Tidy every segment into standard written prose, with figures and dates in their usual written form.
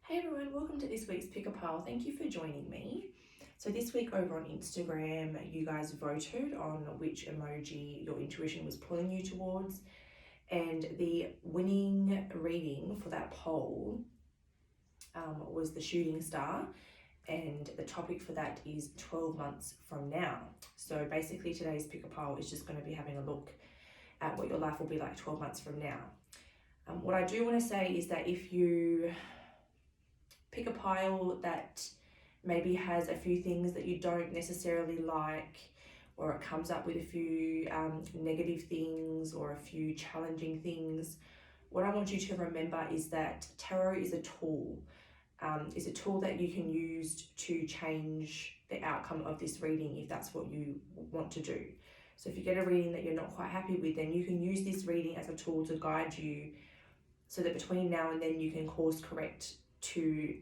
Hey everyone, welcome to this week's Pick a Pile. Thank you for joining me. So this week over on Instagram, you guys voted on which emoji your intuition was pulling you towards, and the winning reading for that poll was the shooting star, and the topic for that is 12 months from now. So basically today's Pick a Pile is just going to be having a look at what your life will be like 12 months from now. What I do want to say is that if you pick a pile that maybe has a few things that you don't necessarily like, or it comes up with a few negative things or a few challenging things, what I want you to remember is that tarot is a tool. Is a tool that you can use to change the outcome of this reading if that's what you want to do. So if you get a reading that you're not quite happy with, then you can use this reading as a tool to guide you so that between now and then you can course correct to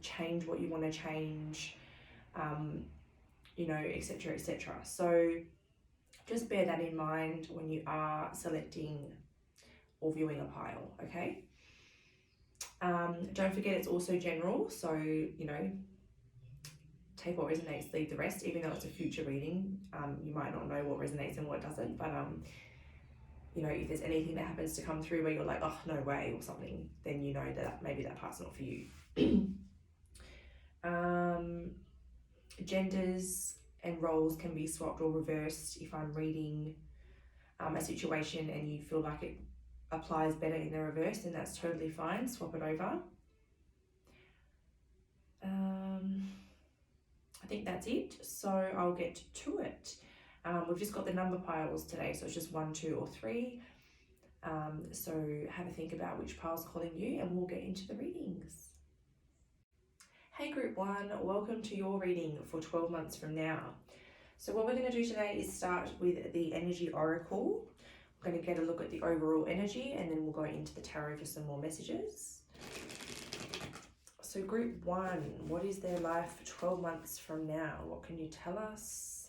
change what you want to change, etc, etc. So just bear that in mind when you are selecting or viewing a pile, okay? Don't forget it's also general, so take what resonates, leave the rest. Even though it's a future reading, you might not know what resonates and what doesn't, but if there's anything that happens to come through where you're like, oh, no way, or something, then you know that maybe that part's not for you. Genders and roles can be swapped or reversed. If I'm reading a situation and you feel like it applies better in the reverse, then that's totally fine. Swap it over. I think that's it. So I'll get to it. We've just got the number piles today, so it's just 1, 2, or 3. So have a think about which pile's calling you, and we'll get into the readings. Hey Group 1, welcome to your reading for 12 months from now. So what we're going to do today is start with the Energy Oracle. We're going to get a look at the overall energy, and then we'll go into the tarot for some more messages. So Group 1, what is their life 12 months from now? What can you tell us?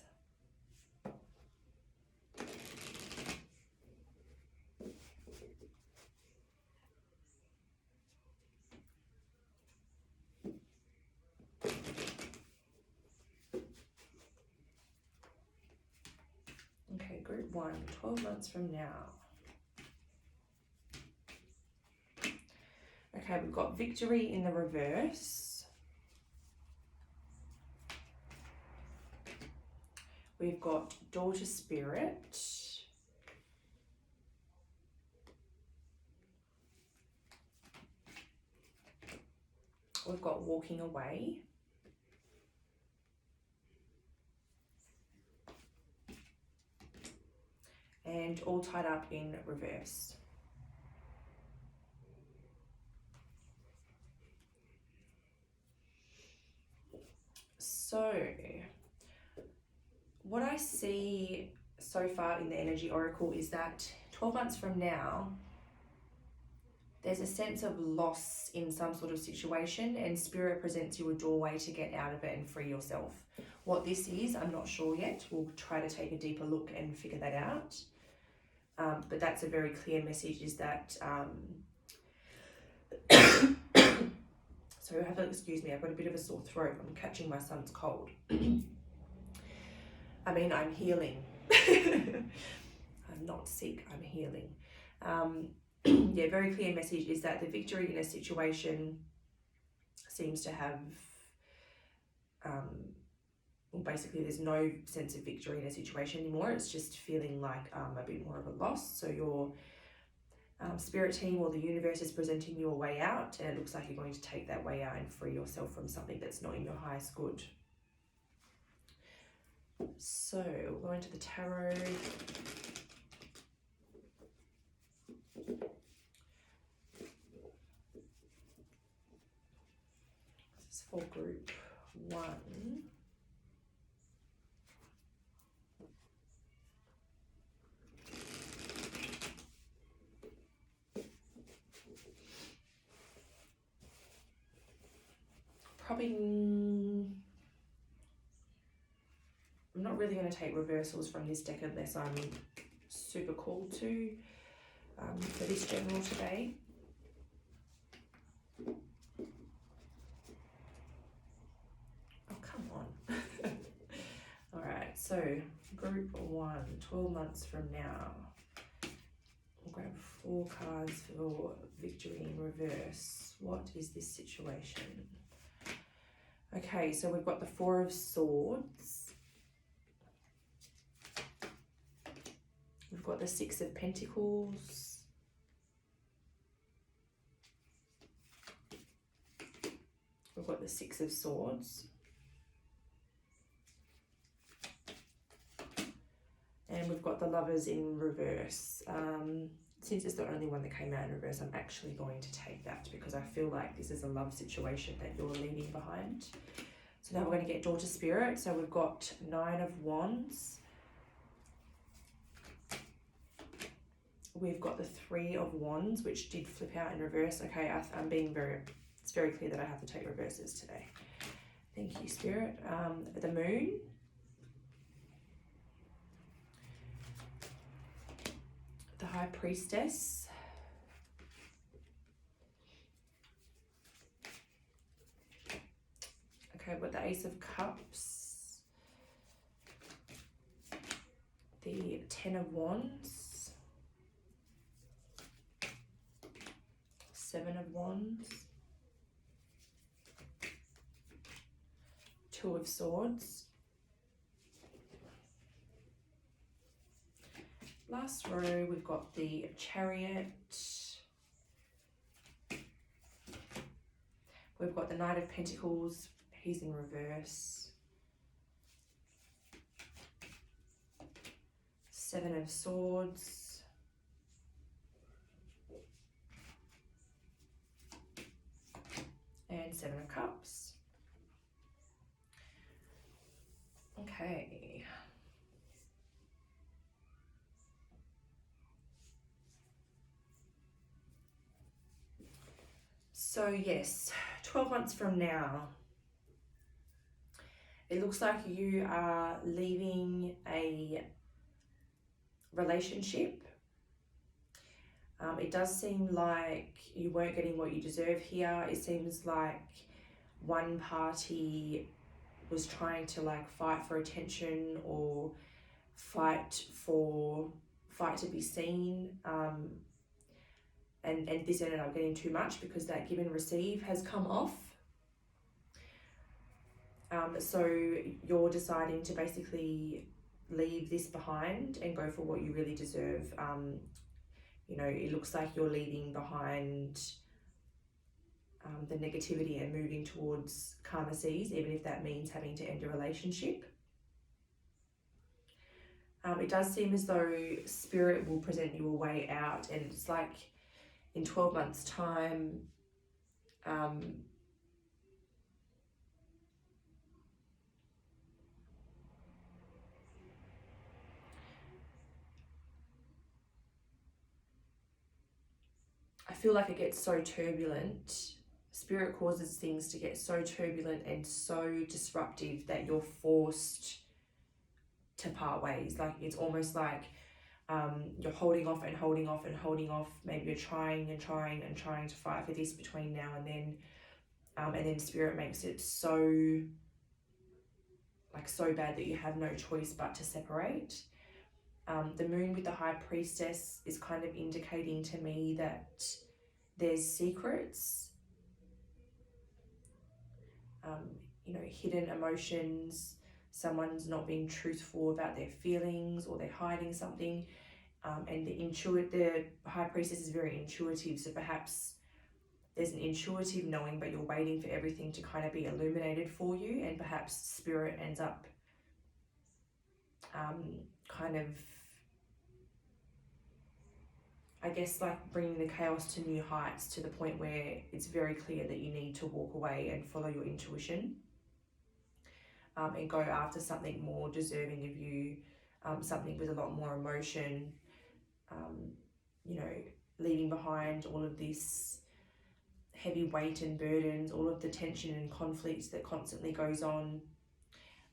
Okay, Group 1, 12 months from now. Okay, we've got Victory in the reverse. We've got Daughter Spirit. We've got Walking Away. And All Tied Up in reverse. So, what I see so far in the Energy Oracle is that 12 months from now, there's a sense of loss in some sort of situation, and Spirit presents you a doorway to get out of it and free yourself. What this is, I'm not sure yet. We'll try to take a deeper look and figure that out. But that's a very clear message, is that so excuse me, I've got a bit of a sore throat. I'm catching my son's cold. I'm healing. I'm not sick, I'm healing. Yeah, very clear message is that the victory in a situation seems to have, basically there's no sense of victory in a situation anymore. It's just feeling like a bit more of a loss. So your spirit team or the universe is presenting you a way out, and it looks like you're going to take that way out and free yourself from something that's not in your highest good. So we'll go into the tarot. This is for Group 1. I'm not really going to take reversals from this deck unless I'm super called to for this general today. So group 1, 12 months from now. We'll grab 4 cards for victory in reverse. What is this situation? Okay, so we've got the 4 of Swords. We've got the 6 of Pentacles. We've got the 6 of Swords. And we've got the Lovers in reverse. Since it's the only one that came out in reverse, I'm actually going to take that because I feel like this is a love situation that you're leaving behind. So now we're going to get Daughter Spirit. So we've got 9 of Wands. We've got the 3 of Wands, which did flip out in reverse. Okay, I'm being it's very clear that I have to take reverses today. Thank you, Spirit. The Moon. The High Priestess. Okay, but the Ace of Cups. The 10 of Wands. 7 of Wands. 2 of Swords. Last row, we've got the Chariot. We've got the Knight of Pentacles. He's in reverse. 7 of Swords. And 7 of Cups. Okay. So yes, 12 months from now, it looks like you are leaving a relationship. It does seem like you weren't getting what you deserve here. It seems like one party was trying to like fight for attention or fight to be seen. And this ended up getting too much because that give and receive has come off. So you're deciding to basically leave this behind and go for what you really deserve. You know, it looks like you're leaving behind the negativity and moving towards calmer seas, even if that means having to end a relationship. It does seem as though Spirit will present you a way out, and it's like in 12 months' time, I feel like it gets so turbulent. Spirit causes things to get so turbulent and so disruptive that you're forced to part ways. Like it's almost like you're holding off and holding off and holding off. Maybe you're trying and trying and trying to fight for this between now and then Spirit makes it so bad that you have no choice but to separate. The Moon with the High Priestess is kind of indicating to me that there's secrets, you know, hidden emotions. Someone's not being truthful about their feelings, or they're hiding something. And the High Priestess is very intuitive, so perhaps there's an intuitive knowing, but you're waiting for everything to kind of be illuminated for you, and perhaps Spirit ends up kind of, I guess, like bringing the chaos to new heights, to the point where it's very clear that you need to walk away and follow your intuition, and go after something more deserving of you, something with a lot more emotion, you know, leaving behind all of this heavy weight and burdens, all of the tension and conflicts that constantly goes on.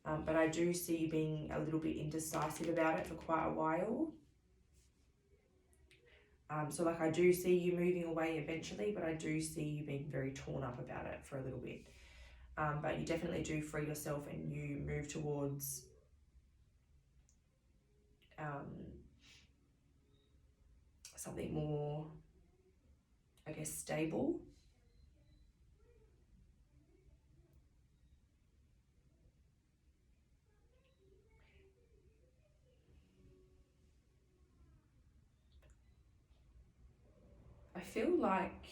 But I do see you being a little bit indecisive about it for quite a while. So like I do see you moving away eventually, but I do see you being very torn up about it for a little bit. But you definitely do free yourself and you move towards something more, I guess, stable. I feel like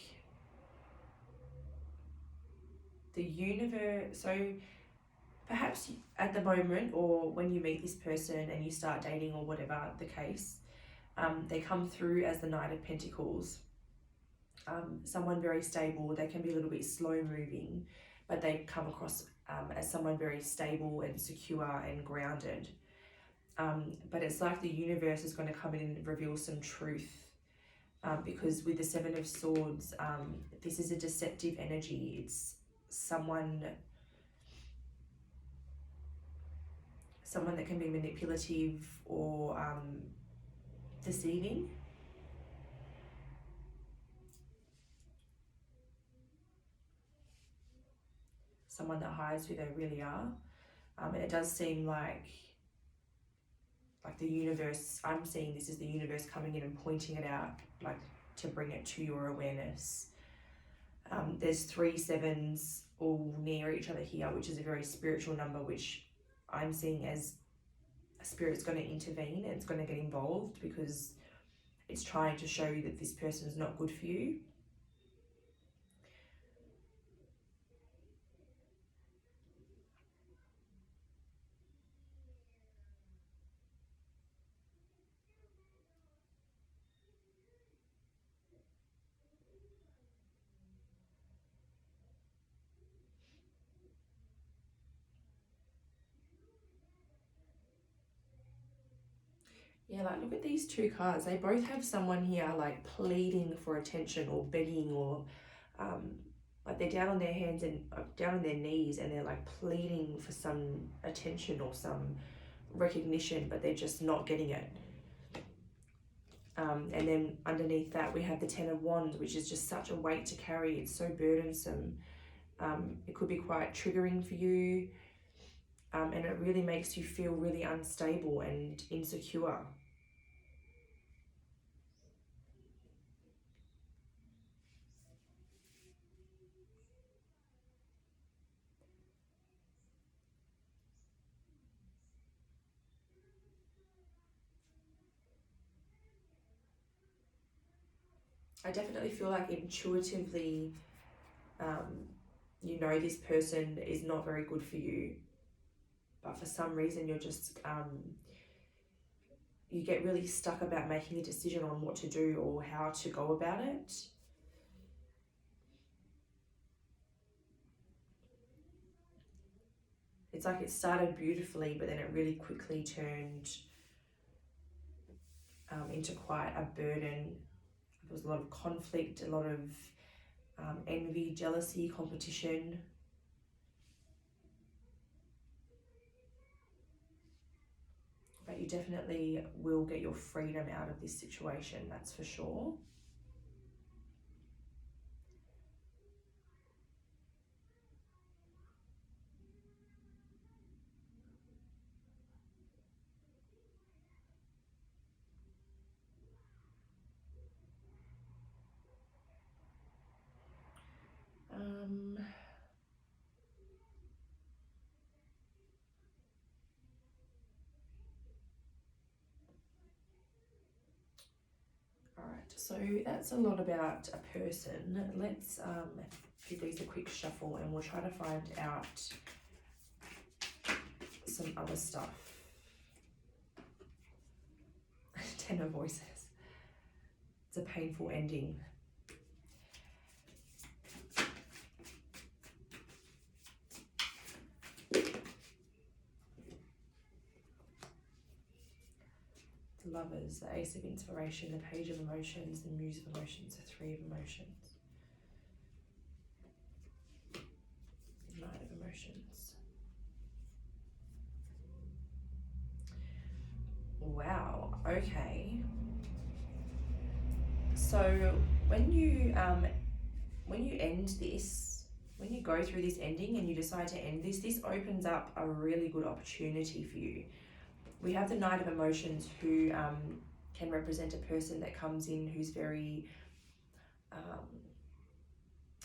the universe, so perhaps at the moment, or when you meet this person and you start dating or whatever the case, they come through as the Knight of Pentacles. Someone very stable. They can be a little bit slow moving, but they come across as someone very stable and secure and grounded. But it's like the universe is going to come in and reveal some truth, because with the Seven of Swords, this is a deceptive energy. It's someone that can be manipulative or deceiving. Someone that hides who they really are. And it does seem like the universe, I'm seeing this as the universe coming in and pointing it out, like to bring it to your awareness. There's 3 sevens all near each other here, which is a very spiritual number, which I'm seeing as a spirit's going to intervene and it's going to get involved because it's trying to show you that this person is not good for you. Yeah, like look at these 2 cards. They both have someone here like pleading for attention or begging, or like they're down on their hands and down on their knees and they're like pleading for some attention or some recognition, but they're just not getting it. And then underneath that we have the 10 of Wands, which is just such a weight to carry. It's so burdensome. It could be quite triggering for you, and it really makes you feel really unstable and insecure. I definitely feel like intuitively, you know this person is not very good for you, but for some reason you're just, you get really stuck about making a decision on what to do or how to go about it. It's like it started beautifully, but then it really quickly turned into quite a burden. There was a lot of conflict, a lot of envy, jealousy, competition. But you definitely will get your freedom out of this situation, that's for sure. Alright, so that's a lot about a person. Let's give these a quick shuffle and we'll try to find out some other stuff. 10 of Voices. It's a painful ending. The Lovers, the Ace of Inspiration, the Page of Emotions, the Muse of Emotions, the Three of Emotions. Knight of Emotions. Wow, okay. So when you end this, when you go through this ending and you decide to end this, this opens up a really good opportunity for you. We have the Knight of Emotions, who can represent a person that comes in who's very,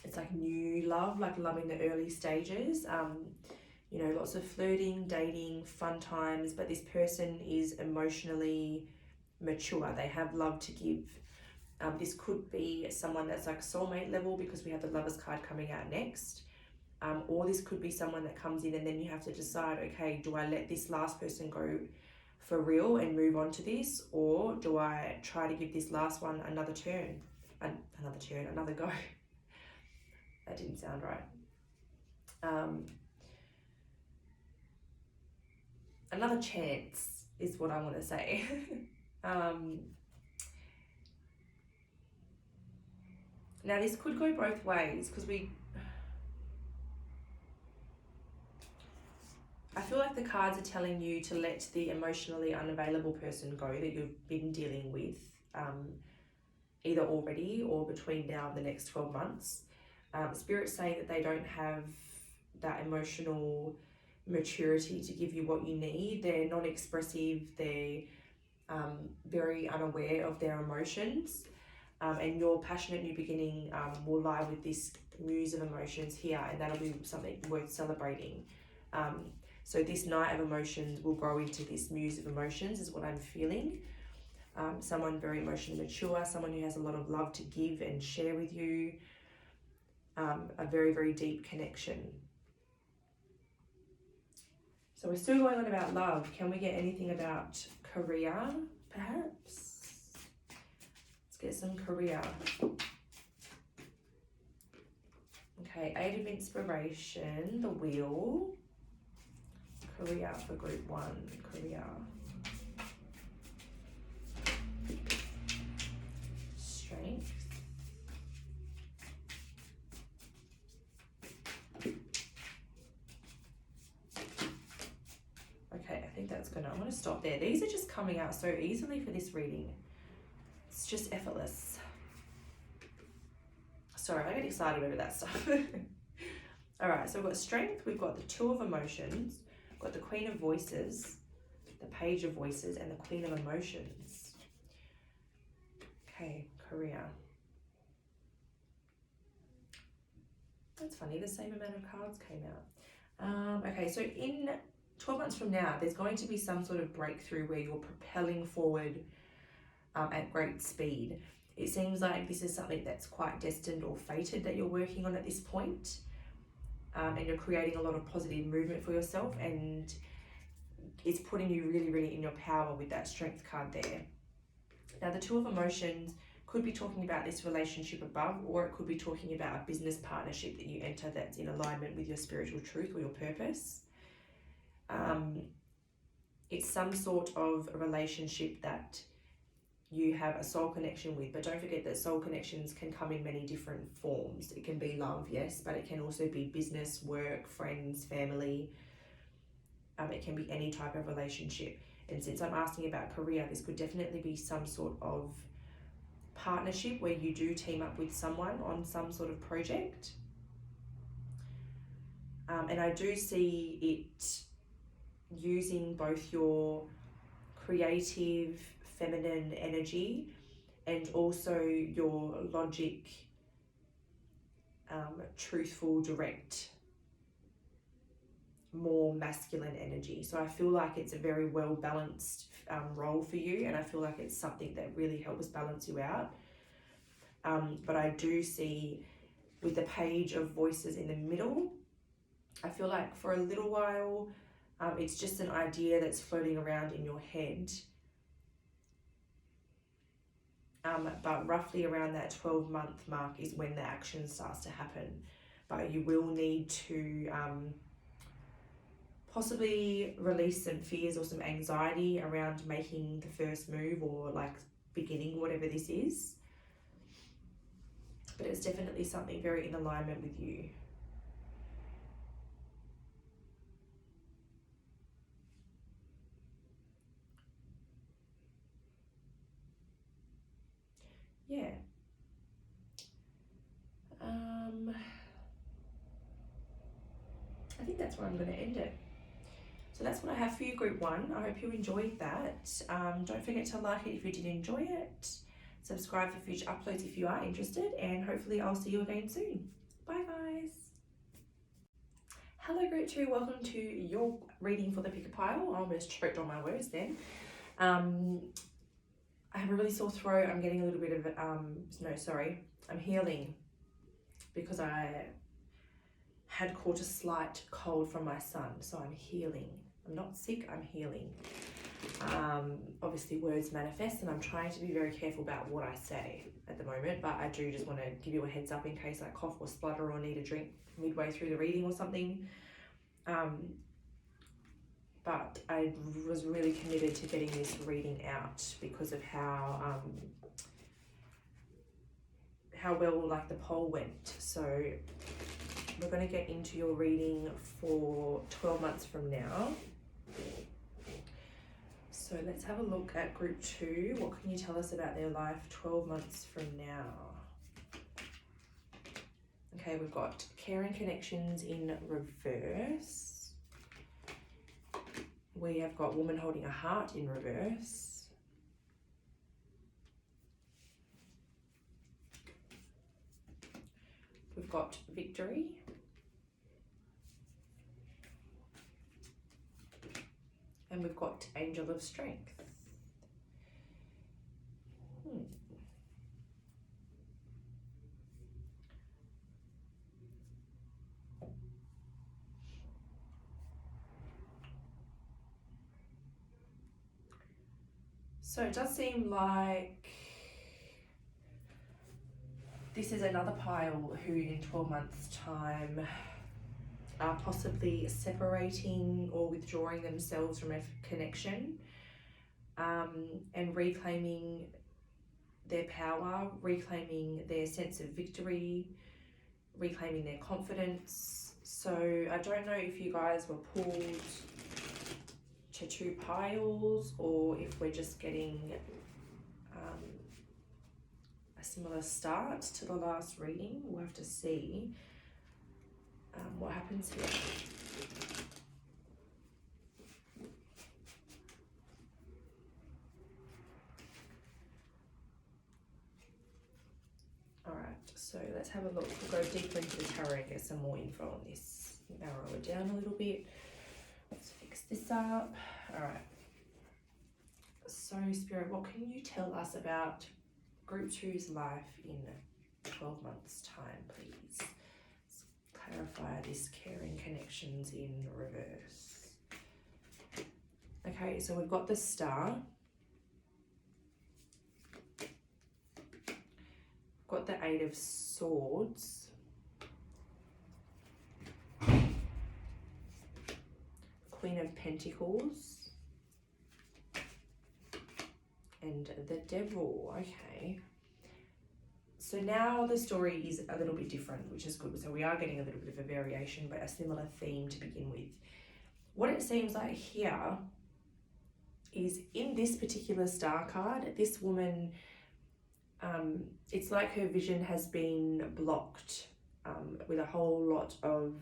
it's like new love, like love in the early stages. You know, lots of flirting, dating, fun times, but this person is emotionally mature. They have love to give. This could be someone that's like soulmate level, because we have the Lovers card coming out next. Or this could be someone that comes in and then you have to decide, okay, do I let this last person go for real and move on to this, or do I try to give this last one another go? That didn't sound right. Another chance is what I want to say. Now this could go both ways, because I feel like the cards are telling you to let the emotionally unavailable person go that you've been dealing with, either already or between now and the next 12 months. Spirit's saying that they don't have that emotional maturity to give you what you need. They're non-expressive, they're very unaware of their emotions. And your passionate new beginning will lie with this muse of emotions here, and that'll be something worth celebrating. So this Knight of Emotions will grow into this muse of emotions, is what I'm feeling. Someone very emotionally mature, someone who has a lot of love to give and share with you. A very, very deep connection. So we're still going on about love. Can we get anything about career, perhaps? Let's get some career. Okay, 8 of Inspiration, the Wheel. Career for group 1, career. Strength. Okay, I think I'm going to stop there. These are just coming out so easily for this reading. It's just effortless. Sorry, I get excited over that stuff. All right, so we've got Strength, we've got the Two of Emotions, we've got the Queen of Voices, the Page of Voices, and the Queen of Emotions. Okay, career. That's funny, the same amount of cards came out. Okay, so in 12 months from now, there's going to be some sort of breakthrough where you're propelling forward at great speed. It seems like this is something that's quite destined or fated that you're working on at this point. And you're creating a lot of positive movement for yourself, and it's putting you really, really in your power with that Strength card there. Now, the Two of Emotions could be talking about this relationship above, or it could be talking about a business partnership that you enter that's in alignment with your spiritual truth or your purpose. It's some sort of a relationship that you have a soul connection with, but don't forget that soul connections can come in many different forms. It can be love, yes, but it can also be business, work, friends, family. It can be any type of relationship. And since I'm asking about career, this could definitely be some sort of partnership where you do team up with someone on some sort of project. And I do see it using both your creative, feminine energy and also your logic, truthful, direct, more masculine energy. So I feel like it's a very well balanced role for you, and I feel like it's something that really helps balance you out. But I do see with the Page of Voices in the middle, I feel like for a little while it's just an idea that's floating around in your head. But roughly around that 12-month mark is when the action starts to happen. But you will need to possibly release some fears or some anxiety around making the first move, or like beginning whatever this is. But it's definitely something very in alignment with you. Yeah. I think that's where I'm going to end it. So that's what I have for you, group 1. I hope you enjoyed that. Don't forget to like it if you did enjoy it. Subscribe for future uploads if you are interested, and hopefully I'll see you again soon. Bye guys. Hello group 2, welcome to your reading for the pick a pile. I almost choked on my words then. I have a really sore throat. I'm getting a little bit of, I'm healing because I had caught a slight cold from my son, so I'm healing. I'm not sick, I'm healing. Obviously words manifest, and I'm trying to be very careful about what I say at the moment, but I do just want to give you a heads up in case I cough or splutter or need a drink midway through the reading or something. But I was really committed to getting this reading out because of how well like the poll went. So we're going to get into your reading for 12 months from now. So let's have a look at group 2. What can you tell us about their life 12 months from now? Okay, we've got caring connections in reverse. We have got woman holding a heart in reverse. We've got victory. And we've got angel of strength. So it does seem like this is another pile who in 12 months time are possibly separating or withdrawing themselves from a connection, and reclaiming their power, reclaiming their sense of victory, reclaiming their confidence. So I don't know if you guys were pulled to 2 piles or if we're just getting a similar start to the last reading. We'll have to see what happens here. Alright, so let's have a look. We'll go deeper into the tarot and get some more info on this. Narrow it down a little bit. Let's fix this up. Alright. So Spirit, what can you tell us about group 2's life in 12 months time, please? Let's clarify this caring connections in reverse. Okay, so we've got the Star. Got the 8 of Swords. Queen of Pentacles. And the Devil. Okay. So now the story is a little bit different, which is good. So we are getting a little bit of a variation, but a similar theme to begin with. What it seems like here is in this particular Star card, this woman, it's like her vision has been blocked with a whole lot of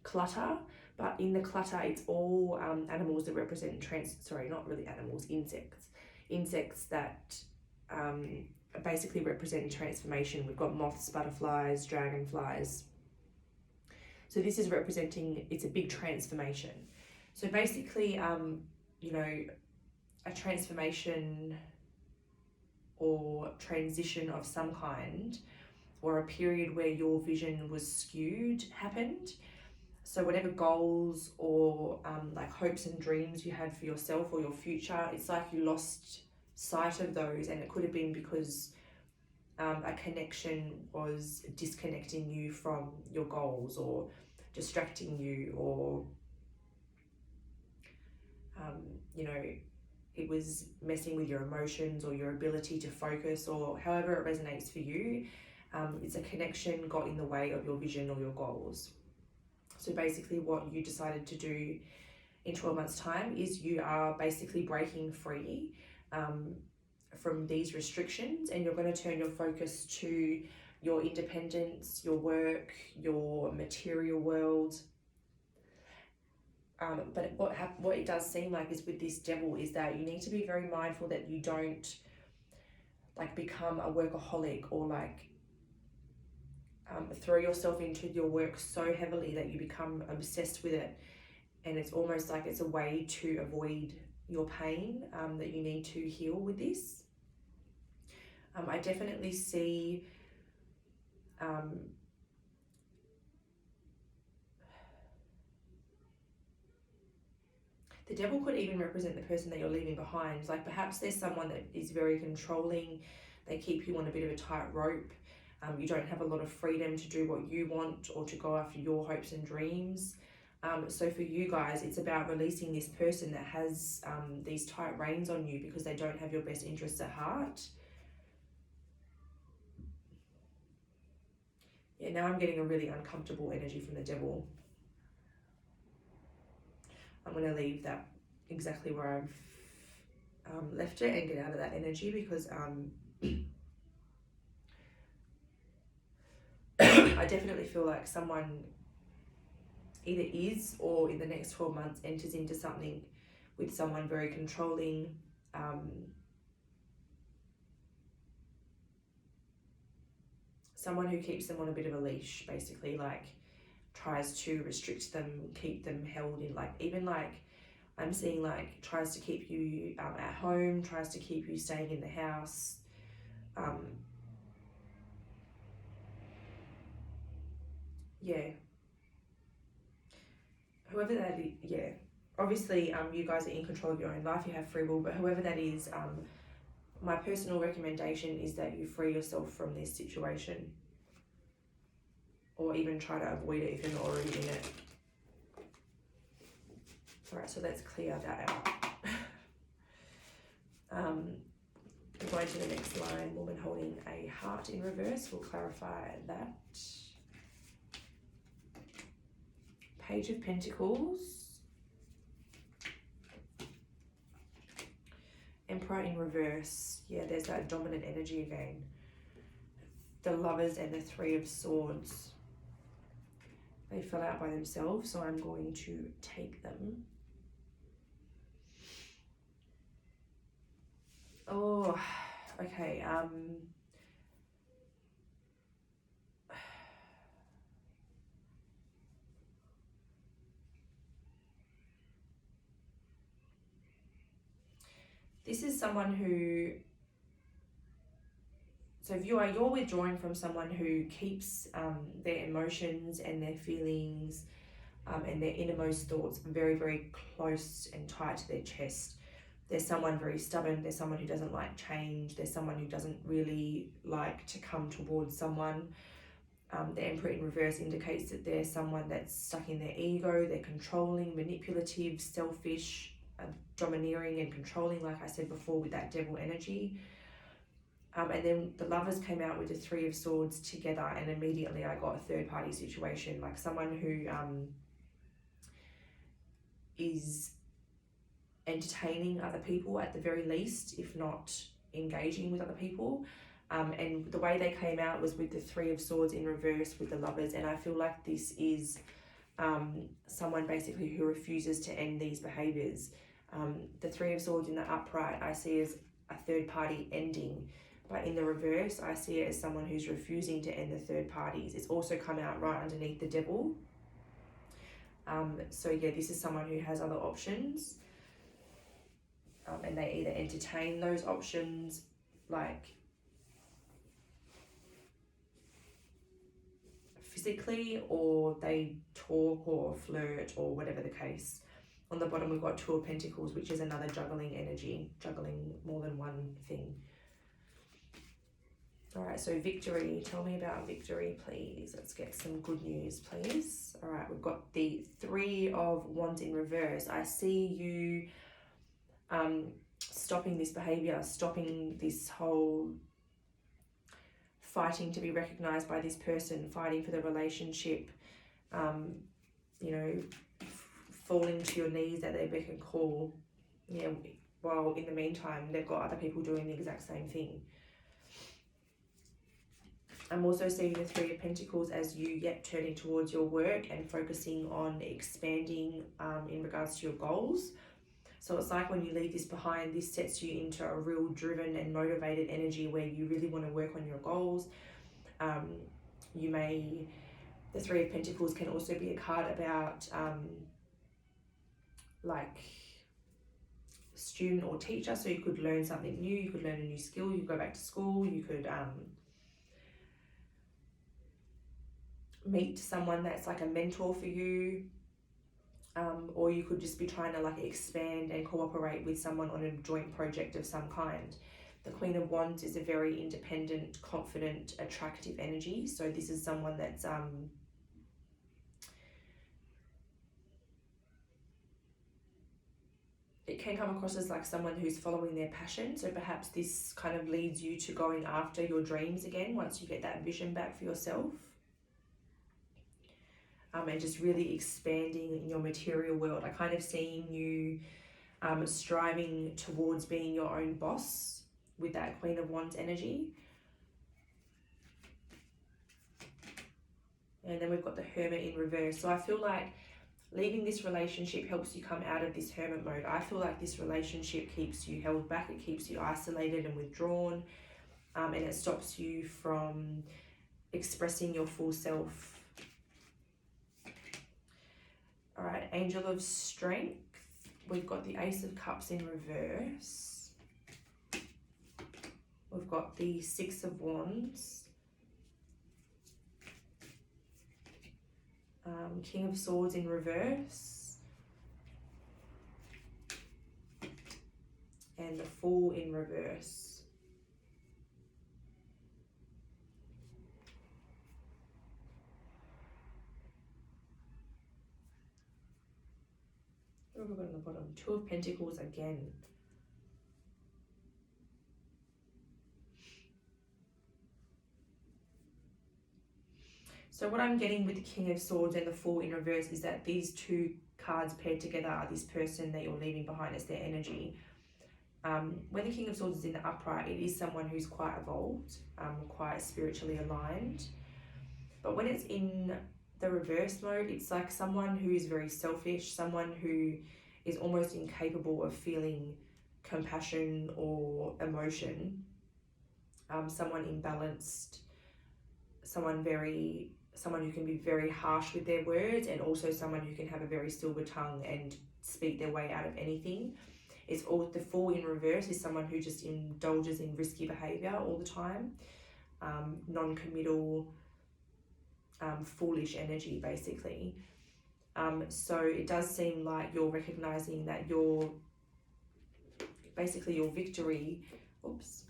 clutter, but in the clutter it's all animals that represent not really animals, insects that basically represent transformation. We've got moths, butterflies, dragonflies. So this is representing, it's a big transformation. So basically, you know, a transformation or transition of some kind, or a period where your vision was skewed happened. So whatever goals or like hopes and dreams you had for yourself or your future, it's like you lost sight of those, and it could have been because a connection was disconnecting you from your goals or distracting you, or you know, it was messing with your emotions or your ability to focus, or however it resonates for you. It's a connection got in the way of your vision or your goals. So basically what you decided to do in 12 months time is you are basically breaking free from these restrictions, and you're going to turn your focus to your independence, your work, your material world, But what it does seem like is with this devil is that you need to be very mindful that you don't like become a workaholic or like throw yourself into your work so heavily that you become obsessed with it, and it's almost like it's a way to avoid your pain that you need to heal with this. I definitely see the devil could even represent the person that you're leaving behind. Like perhaps there's someone that is very controlling, they keep you on a bit of a tight rope. You don't have a lot of freedom to do what you want or to go after your hopes and dreams. So for you guys, it's about releasing this person that has these tight reins on you because they don't have your best interests at heart. Yeah, now I'm getting a really uncomfortable energy from the devil. I'm going to leave that exactly where I've left it and get out of that energy because I definitely feel like someone either is or in the next 12 months enters into something with someone very controlling, someone who keeps them on a bit of a leash, basically, like tries to restrict them, keep them held in, like even like I'm seeing like tries to keep you at home, tries to keep you staying in the house. Yeah, whoever that is, yeah, obviously you guys are in control of your own life, you have free will, but whoever that is, my personal recommendation is that you free yourself from this situation, or even try to avoid it if you're not already in it. Alright, so let's clear that out. Going to the next line, woman holding a heart in reverse, we'll clarify that. Page of Pentacles. Emperor in reverse. Yeah, there's that dominant energy again. The Lovers and the Three of Swords. They fell out by themselves, so I'm going to take them. Oh, okay. This is someone who, so if you're withdrawing from someone who keeps their emotions and their feelings and their innermost thoughts very, very close and tight to their chest. There's someone very stubborn, there's someone who doesn't like change, there's someone who doesn't really like to come towards someone. The Emperor in reverse indicates that there's someone that's stuck in their ego, they're controlling, manipulative, selfish, domineering and controlling, like I said before, with that devil energy. And then the Lovers came out with the Three of Swords together, and immediately I got a third party situation, like someone who is entertaining other people at the very least, if not engaging with other people. And the way they came out was with the Three of Swords in reverse with the Lovers, and I feel like this is someone basically who refuses to end these behaviors. The Three of Swords in the upright I see as a third party ending, but in the reverse I see it as someone who's refusing to end the third parties. It's also come out right underneath the devil. So yeah, this is someone who has other options, and they either entertain those options, like physically, or they talk or flirt or whatever the case. On the bottom we've got Two of Pentacles, which is another juggling energy, juggling more than one thing. All right, so victory. Tell me about victory, please. Let's get some good news, please. All right, we've got the Three of Wands in reverse. I see you stopping this behavior, stopping this whole fighting to be recognized by this person, fighting for the relationship, you know, falling to your knees at their beck and call. Yeah, while in the meantime, they've got other people doing the exact same thing. I'm also seeing the Three of Pentacles as you, turning towards your work and focusing on expanding in regards to your goals. So it's like when you leave this behind, this sets you into a real driven and motivated energy where you really want to work on your goals. The Three of Pentacles can also be a card about like student or teacher. So you could learn something new, you could learn a new skill, you could go back to school, you could meet someone that's like a mentor for you. Or you could just be trying to like expand and cooperate with someone on a joint project of some kind. The Queen of Wands is a very independent, confident, attractive energy. So this is someone that's it can come across as like someone who's following their passion. So perhaps this kind of leads you to going after your dreams again once you get that vision back for yourself. And just really expanding in your material world. I kind of seeing you striving towards being your own boss with that Queen of Wands energy. And then we've got the Hermit in reverse. So I feel like leaving this relationship helps you come out of this hermit mode. I feel like this relationship keeps you held back. It keeps you isolated and withdrawn. And it stops you from expressing your full self. All right, Angel of Strength. We've got the Ace of Cups in reverse. We've got the Six of Wands. King of Swords in reverse. And the Fool in reverse. What have we got on the bottom? Two of Pentacles again. So what I'm getting with the King of Swords and the Fool in reverse is that these two cards paired together are this person that you're leaving behind as their energy. When the King of Swords is in the upright, it is someone who's quite evolved, quite spiritually aligned. But when it's in the reverse mode, it's like someone who is very selfish, someone who is almost incapable of feeling compassion or emotion, someone imbalanced, someone who can be very harsh with their words, and also someone who can have a very silver tongue and speak their way out of anything. It's all the Fool in reverse is someone who just indulges in risky behavior all the time, non-committal, foolish energy basically. So it does seem like you're recognizing that your victory. Oops.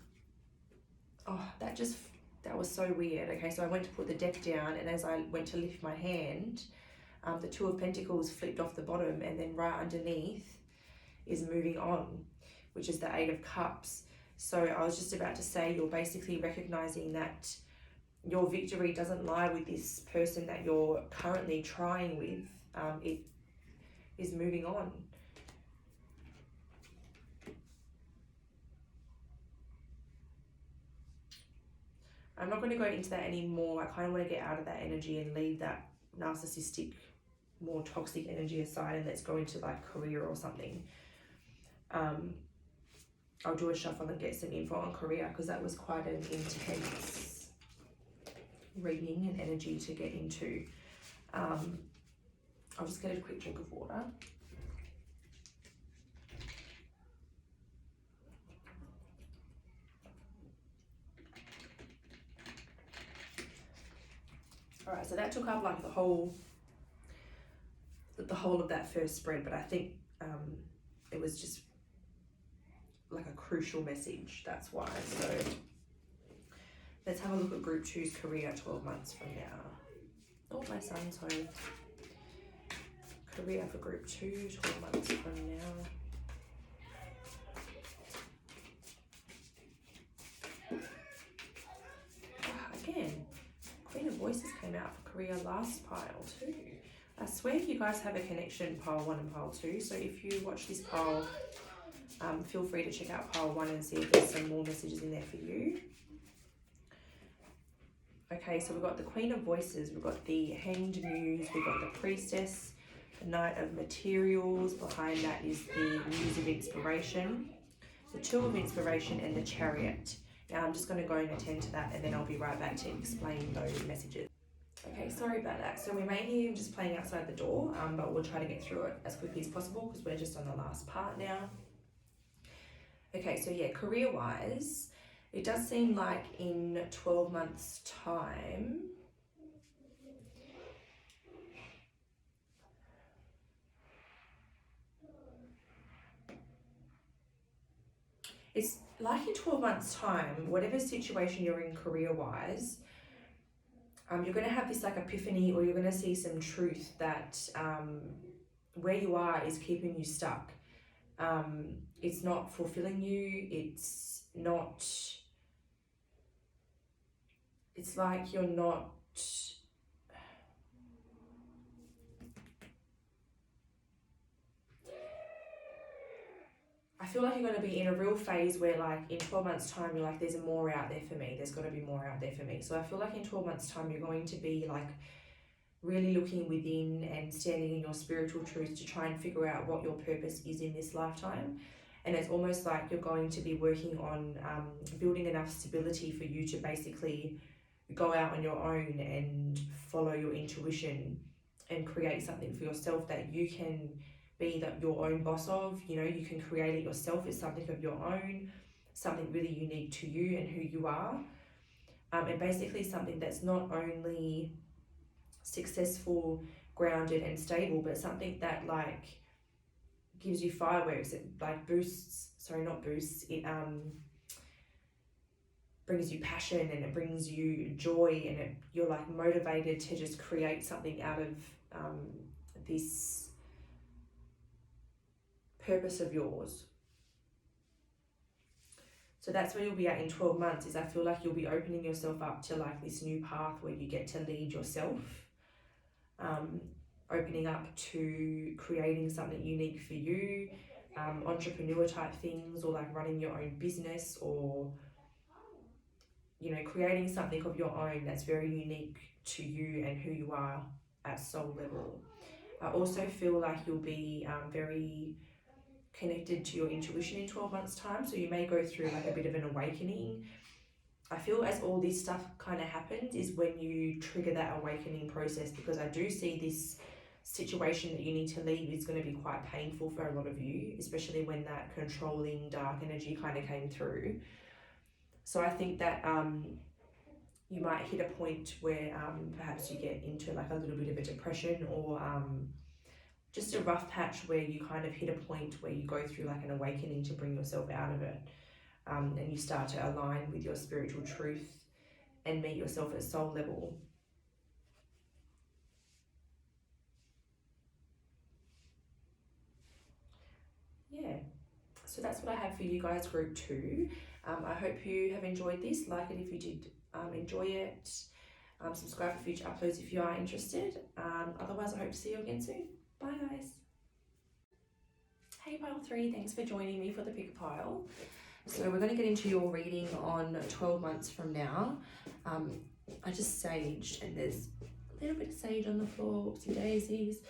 Oh, that was so weird. Okay, so I went to put the deck down, and as I went to lift my hand, the Two of Pentacles flipped off the bottom, and then right underneath is moving on, which is the Eight of Cups. So I was just about to say, you're basically recognizing that your victory doesn't lie with this person that you're currently trying with. It is moving on. I'm not going to go into that anymore. I kind of want to get out of that energy and leave that narcissistic, more toxic energy aside, and let's go into like career or something. I'll do a shuffle and get some info on career, because that was quite an intense reading and energy to get into. I'll just get a quick drink of water. All right, so that took up like the whole of that first spread, but I think it was just like a crucial message. That's why. So let's have a look at Group 2's career 12 months from now. Oh, my son's home. Career for Group 2 12 months from now. Again, Queen of Voices came out for career last pile too. I swear you guys have a connection, pile 1 and pile 2. So if you watch this pile, feel free to check out pile 1 and see if there's some more messages in there for you. Okay, so we've got the Queen of Voices, we've got the Hanged Muse, we've got the Priestess, the Knight of Materials. Behind that is the Muse of Inspiration, the Two of Inspiration, and the Chariot. Now I'm just going to go and attend to that, and then I'll be right back to explain those messages. Okay, sorry about that. So we may hear him just playing outside the door, but we'll try to get through it as quickly as possible because we're just on the last part now. Okay, so yeah, career-wise, it does seem like in 12 months' time, it's like in 12 months' time, whatever situation you're in career-wise, you're going to have this like epiphany, or you're going to see some truth that where you are is keeping you stuck. It's not fulfilling you. It's like you're not, I feel like you're going to be in a real phase where like in 12 months time, you're like, there's more out there for me. There's got to be more out there for me. So I feel like in 12 months time, you're going to be like really looking within and standing in your spiritual truth to try and figure out what your purpose is in this lifetime. And it's almost like you're going to be working on building enough stability for you to basically go out on your own and follow your intuition and create something for yourself that you can be your own boss of. You know, you can create it yourself as something of your own, something really unique to you and who you are, and basically something that's not only successful, grounded and stable, but something that like gives you fireworks. It like it brings you passion, and it brings you joy, and you're like motivated to just create something out of this purpose of yours. So that's where you'll be at in 12 months, is I feel like you'll be opening yourself up to like this new path where you get to lead yourself, opening up to creating something unique for you, entrepreneur type things, or like running your own business, or you know, creating something of your own that's very unique to you and who you are at soul level. I also feel like you'll be very connected to your intuition in 12 months time, so you may go through like a bit of an awakening. I feel as all this stuff kind of happens is when you trigger that awakening process, because I do see this situation that you need to leave is going to be quite painful for a lot of you, especially when that controlling dark energy kind of came through. So I think that you might hit a point where perhaps you get into like a little bit of a depression, or just a rough patch where you kind of hit a point where you go through like an awakening to bring yourself out of it, and you start to align with your spiritual truth and meet yourself at soul level. Yeah, so that's what I have for you guys, group 2. I hope you have enjoyed this. Like it if you did enjoy it. Subscribe for future uploads if you are interested. Otherwise, I hope to see you again soon. Bye guys. Hey pile 3, thanks for joining me for the pick pile. So we're going to get into your reading on 12 months from now. I just saged, and there's a little bit of sage on the floor, whoopsie daisies.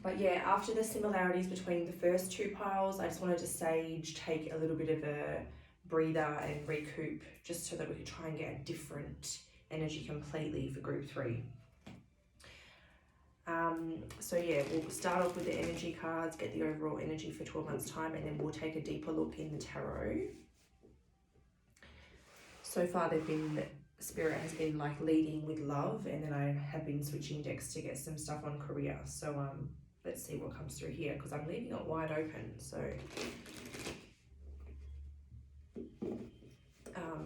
But yeah, after the similarities between the first 2 piles, I just wanted to sage, take a little bit of a breather and recoup, just so that we could try and get a different energy completely for group 3. So yeah, we'll start off with the energy cards, get the overall energy for 12 months time, and then we'll take a deeper look in the tarot. So far Spirit has been like leading with love, and then I have been switching decks to get some stuff on career. So let's see what comes through here, because I'm leaving it wide open. So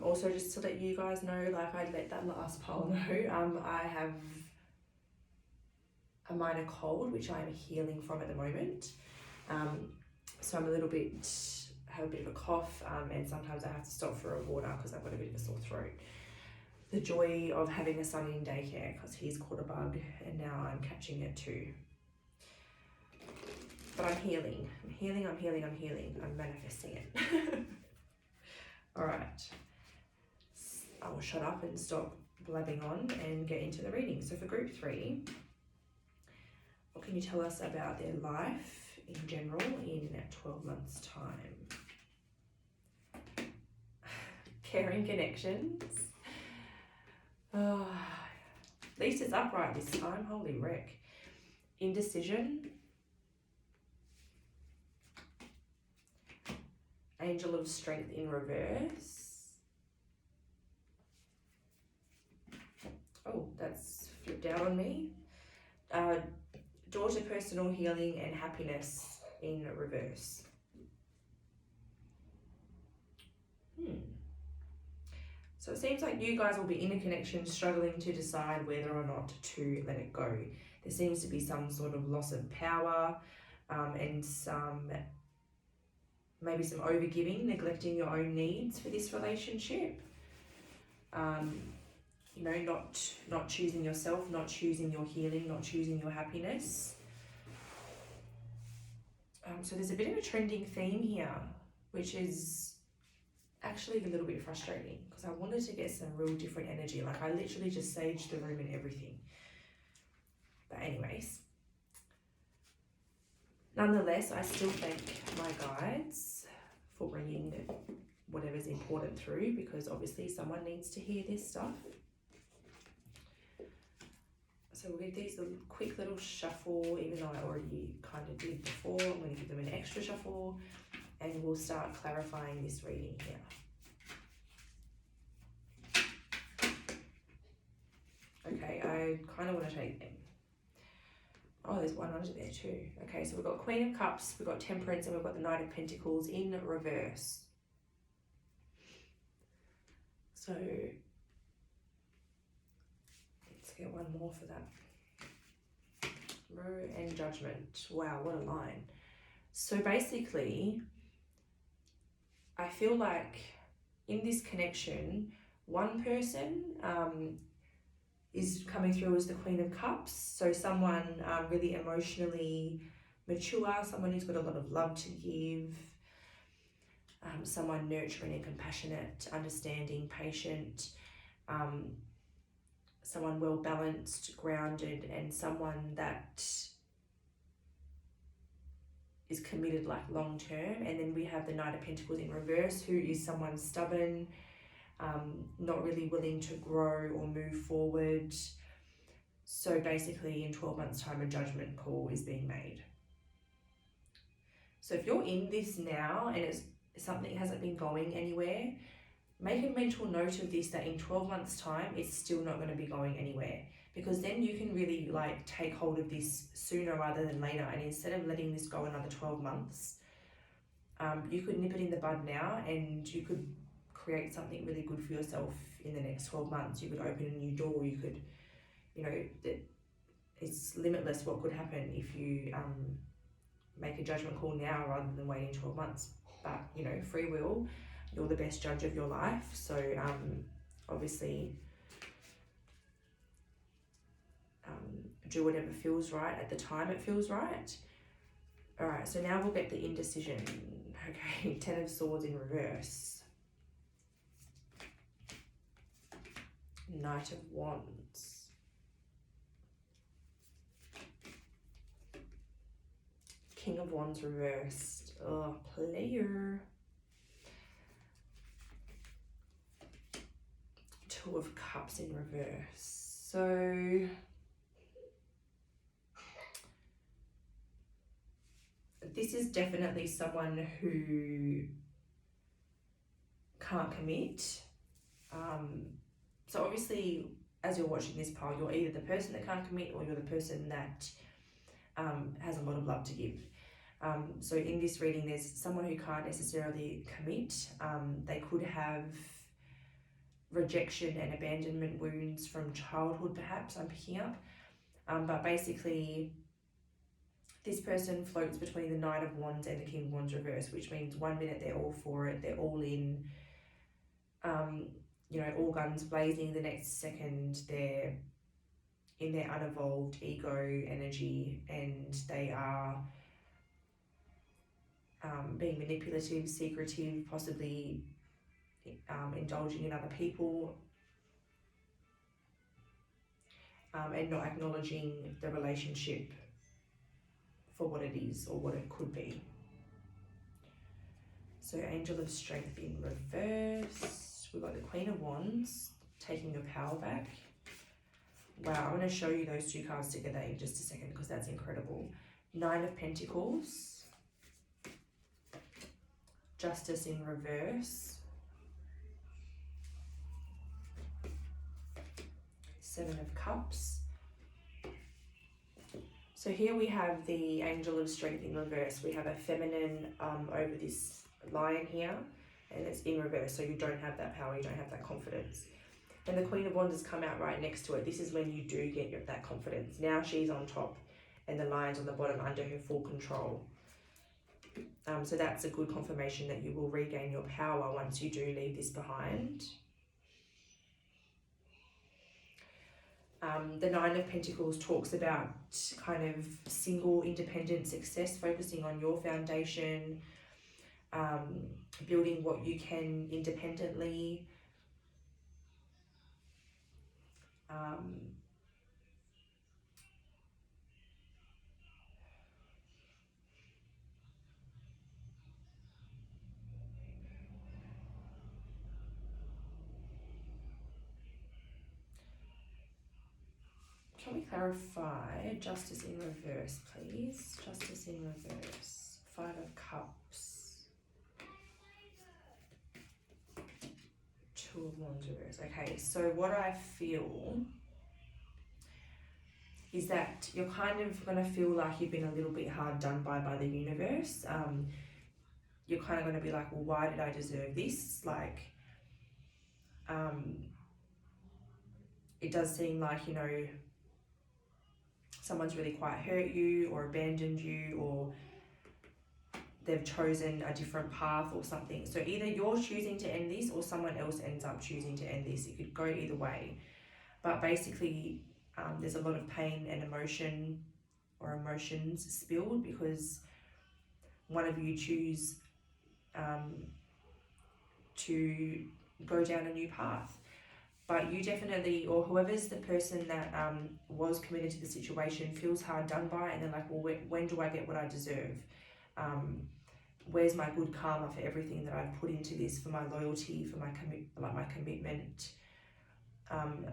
also just to let you guys know, like I let that last pile know, I have a minor cold which I'm healing from at the moment. So I'm have a bit of a cough, and sometimes I have to stop for a water because I've got a bit of a sore throat. The joy of having a son in daycare, because he's caught a bug and now I'm catching it too. But I'm healing. I'm manifesting it. All right. I will shut up and stop blabbing on and get into the reading. So for group 3, what can you tell us about their life in general in 12 months' time? Caring connections. Oh, at least it's upright this time. Holy wreck. Indecision. Angel of Strength in reverse. Oh, that's flipped out on me. Daughter, personal healing and happiness in reverse. So it seems like you guys will be in a connection struggling to decide whether or not to let it go. There seems to be some sort of loss of power and maybe some overgiving, neglecting your own needs for this relationship. You know, not choosing yourself, not choosing your healing, not choosing your happiness. So there's a bit of a trending theme here, which is actually a little bit frustrating because I wanted to get some real different energy. Like I literally just saged the room and everything. But anyways, nonetheless, I still thank my guides for bringing whatever's important through, because obviously someone needs to hear this stuff. So we'll give these a quick little shuffle, even though I already kind of did before. I'm going to give them an extra shuffle and we'll start clarifying this reading here. Okay, I kind of want to take them. Oh, there's one under there too. Okay, so we've got Queen of Cups, we've got Temperance, and we've got the Knight of Pentacles in reverse. So let's get one more for that. Row and Judgment. Wow, what a line. So basically, I feel like in this connection, one person is coming through as the Queen of Cups. So someone really emotionally mature, someone who's got a lot of love to give, someone nurturing and compassionate, understanding, patient, someone well balanced, grounded, and someone that is committed like long term. And then we have the Knight of Pentacles in reverse, who is someone stubborn, not really willing to grow or move forward. So basically in 12 months time, a judgment call is being made. So if you're in this now and it's something hasn't been going anywhere, make a mental note of this, that in 12 months time, it's still not going to be going anywhere, because then you can really like take hold of this sooner rather than later. And instead of letting this go another 12 months, you could nip it in the bud now and you could create something really good for yourself in the next 12 months. You could open a new door. You could, you know, it's limitless what could happen if you make a judgment call now rather than waiting 12 months. But, you know, free will, you're the best judge of your life. So obviously do whatever feels right at the time it feels right. All right, so now we'll get the indecision. Okay, 10 of Swords in reverse. Knight of Wands. King of Wands reversed. Oh, player. Two of Cups in reverse. So this is definitely someone who can't commit. So obviously, as you're watching this pile, you're either the person that can't commit or you're the person that has a lot of love to give. So in this reading, there's someone who can't necessarily commit. They could have rejection and abandonment wounds from childhood, perhaps, I'm picking up. But basically, this person floats between the Knight of Wands and the King of Wands reverse, which means 1 minute they're all for it, they're all in, you know, all guns blazing. The next second they're in their unevolved ego energy and they are being manipulative, secretive, possibly indulging in other people. and not acknowledging the relationship for what it is or what it could be. So Angel of Strength in reverse. We've got the Queen of Wands, taking your power back. Wow, I'm going to show you those two cards together in just a second because that's incredible. Nine of Pentacles. Justice in reverse. Seven of Cups. So here we have the Angel of Strength in reverse. We have a feminine over this lion here, and it's in reverse, so you don't have that power, you don't have that confidence. And the Queen of Wands has come out right next to it. This is when you do get that confidence. Now she's on top and the lion's on the bottom under her full control. So that's a good confirmation that you will regain your power once you do leave this behind. The Nine of Pentacles talks about kind of single independent success, focusing on your foundation, building what you can independently. Can we clarify Justice in reverse, please? Justice in reverse. Five of Cups. Two of Wands reverse. Okay, so what I feel is that you're kind of going to feel like you've been a little bit hard done by the universe. You're kind of going to be like, well, why did I deserve this? Like, it does seem like, you know, someone's really quite hurt you or abandoned you, or they've chosen a different path or something. So either you're choosing to end this or someone else ends up choosing to end this. It could go either way. But basically, there's a lot of pain and emotion or emotions spilled because one of you choose to go down a new path. But you definitely, or whoever's the person that was committed to the situation, feels hard done by, and they're like, well, when do I get what I deserve? Where's my good karma for everything that I've put into this, for my loyalty, for my commitment,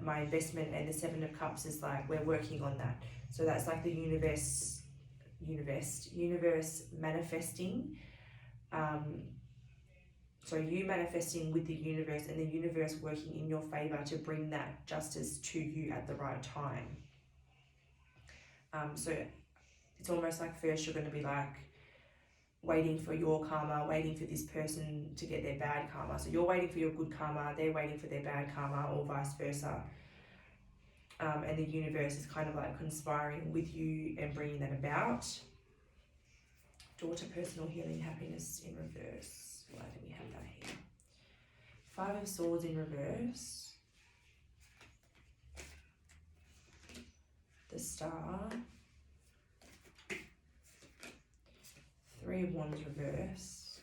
my investment? And the Seven of Cups is like, we're working on that. So that's like the universe manifesting. So you manifesting with the universe and the universe working in your favor to bring that justice to you at the right time. So it's almost like first you're going to be like waiting for your karma, waiting for this person to get their bad karma. So you're waiting for your good karma, they're waiting for their bad karma, or vice versa. And the universe is kind of like conspiring with you and bringing that about. Daughter, personal healing, happiness in reverse. Why do we have that here? Five of Swords in reverse. The Star. Three of Wands reversed.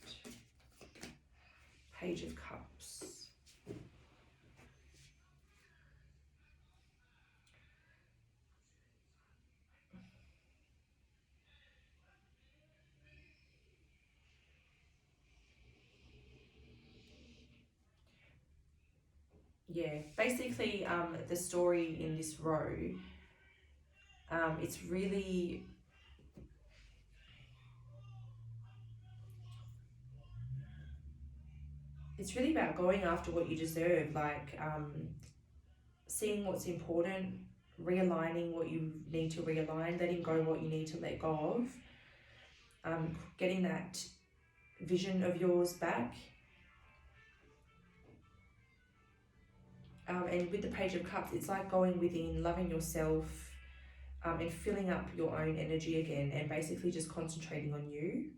Page of Cups. Yeah, basically the story in this row, it's really about going after what you deserve, like seeing what's important, realigning what you need to realign, letting go what you need to let go of, getting that vision of yours back. And with the Page of Cups, it's like going within, loving yourself, and filling up your own energy again, and basically just concentrating on you.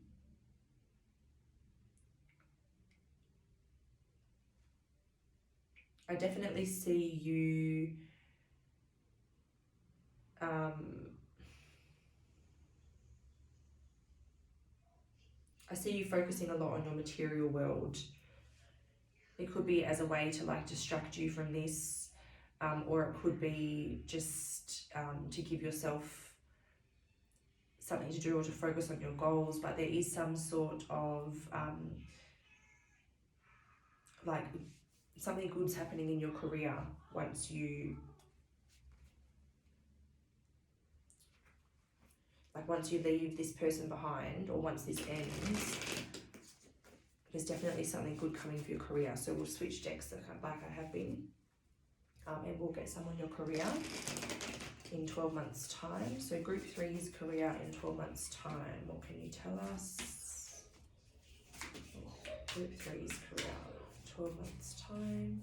I definitely see you I see you focusing a lot on your material world. It could be as a way to like distract you from this. or it could be just to give yourself something to do or to focus on your goals. But there is some sort of like something good's happening in your career once you leave this person behind, or once this ends. There's definitely something good coming for your career. So we'll switch decks like I have been, and we'll get some on your career in 12 months time. So group 3's career in 12 months time. What can you tell us? Group 3's career, 12 months time.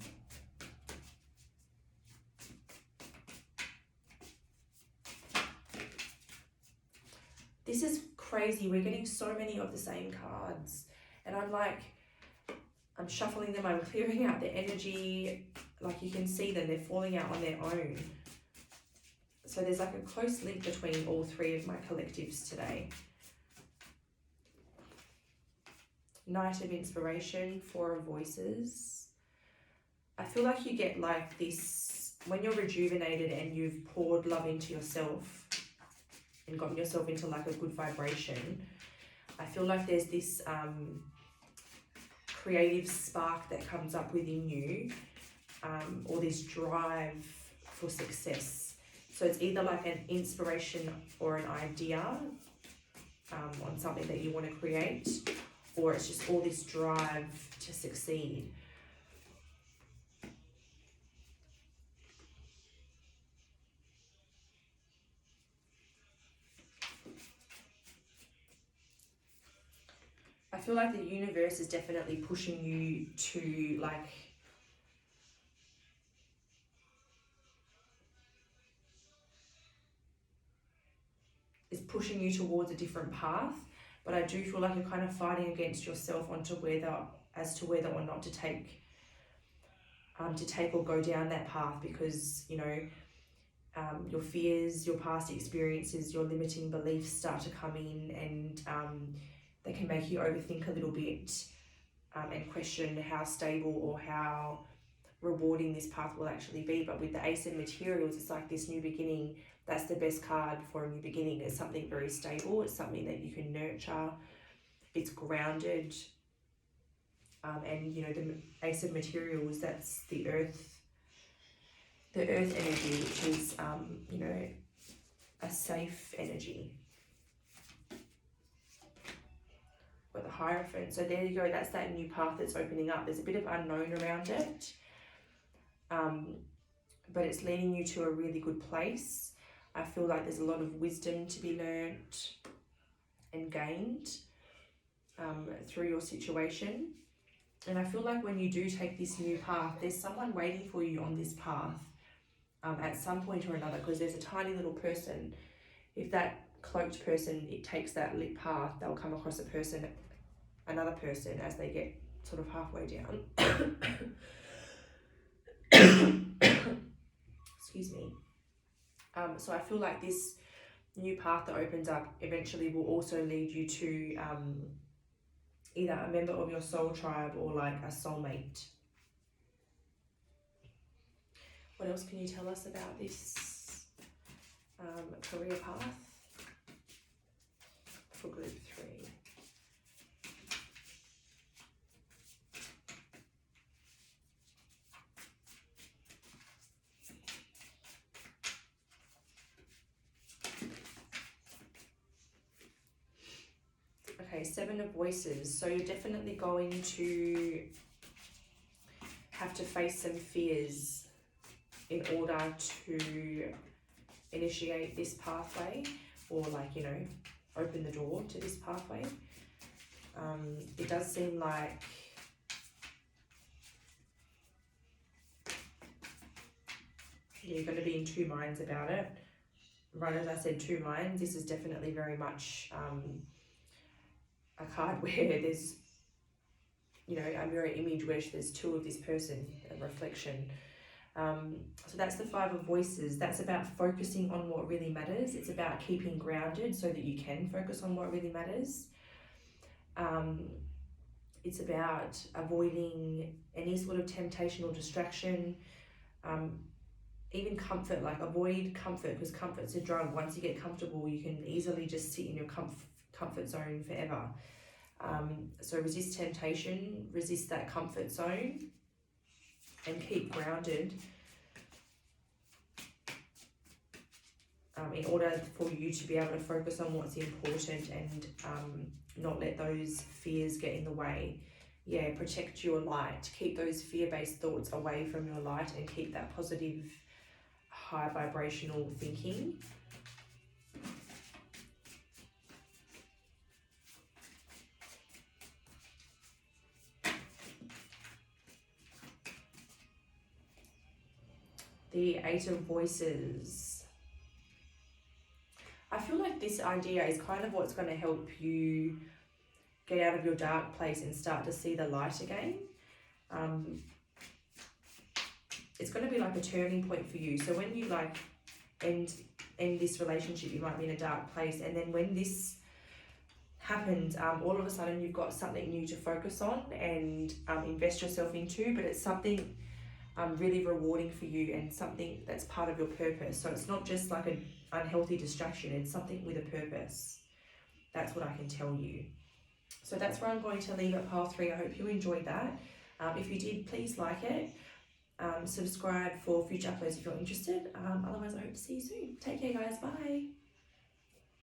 This is crazy. We're getting so many of the same cards. And I'm shuffling them, I'm clearing out the energy. Like, you can see them, they're falling out on their own. So there's like a close link between all 3 of my collectives today. Knight of Inspiration, 4 of Voices. I feel like you get like this, when you're rejuvenated and you've poured love into yourself and gotten yourself into like a good vibration, I feel like there's this creative spark that comes up within you, or this drive for success. So it's either like an inspiration or an idea on something that you want to create, or it's just all this drive to succeed. I feel like the universe is definitely pushing you to like is pushing you towards a different path, but I do feel like you're kind of fighting against yourself as to whether or not to take or go down that path, because you know your fears, your past experiences, your limiting beliefs start to come in, and they can make you overthink a little bit and question how stable or how rewarding this path will actually be. But with the Ace of Materials, it's like this new beginning. That's the best card for a new beginning. It's something very stable. It's something that you can nurture. It's grounded. And you know, the Ace of Materials, that's the earth energy, which is you know, a safe energy. With the Hierophant. So there you go, that's that new path that's opening up. There's a bit of unknown around it, but it's leading you to a really good place. I feel like there's a lot of wisdom to be learnt and gained through your situation. And I feel like when you do take this new path, there's someone waiting for you on this path at some point or another, because there's a tiny little person. If that cloaked person, it takes that lit path, they'll come across another person as they get sort of halfway down. Excuse me. So I feel like this new path that opens up eventually will also lead you to either a member of your soul tribe or like a soulmate. What else can you tell us about this career path for group 3? Okay, 7 of Voices. So you're definitely going to have to face some fears in order to initiate this pathway, or like, you know, open the door to this pathway. It does seem like you're going to be in 2 minds about it. Right, as I said, 2 minds. This is definitely very much a card where there's, you know, a mirror image where there's 2 of this person, a reflection. So that's the 5 of Voices. That's about focusing on what really matters. It's about keeping grounded so that you can focus on what really matters. It's about avoiding any sort of temptation or distraction. even comfort, like avoid comfort, because comfort's a drug. Once you get comfortable, you can easily just sit in your comfort zone forever. So resist temptation, resist that comfort zone, and keep grounded in order for you to be able to focus on what's important and not let those fears get in the way. Yeah, protect your light. Keep those fear-based thoughts away from your light and keep that positive, high vibrational thinking. The Eight of Voices. I feel like this idea is kind of what's going to help you get out of your dark place and start to see the light again. It's going to be like a turning point for you. So when you like end this relationship, you might be in a dark place, and then when this happens, all of a sudden you've got something new to focus on and invest yourself into, but it's something really rewarding for you and something that's part of your purpose. So it's not just like an unhealthy distraction, it's something with a purpose. That's what I can tell you. So that's where I'm going to leave it, pile 3. I hope you enjoyed that. If you did, please like it. Subscribe for future uploads if you're interested. Otherwise, I hope to see you soon. Take care, guys. Bye.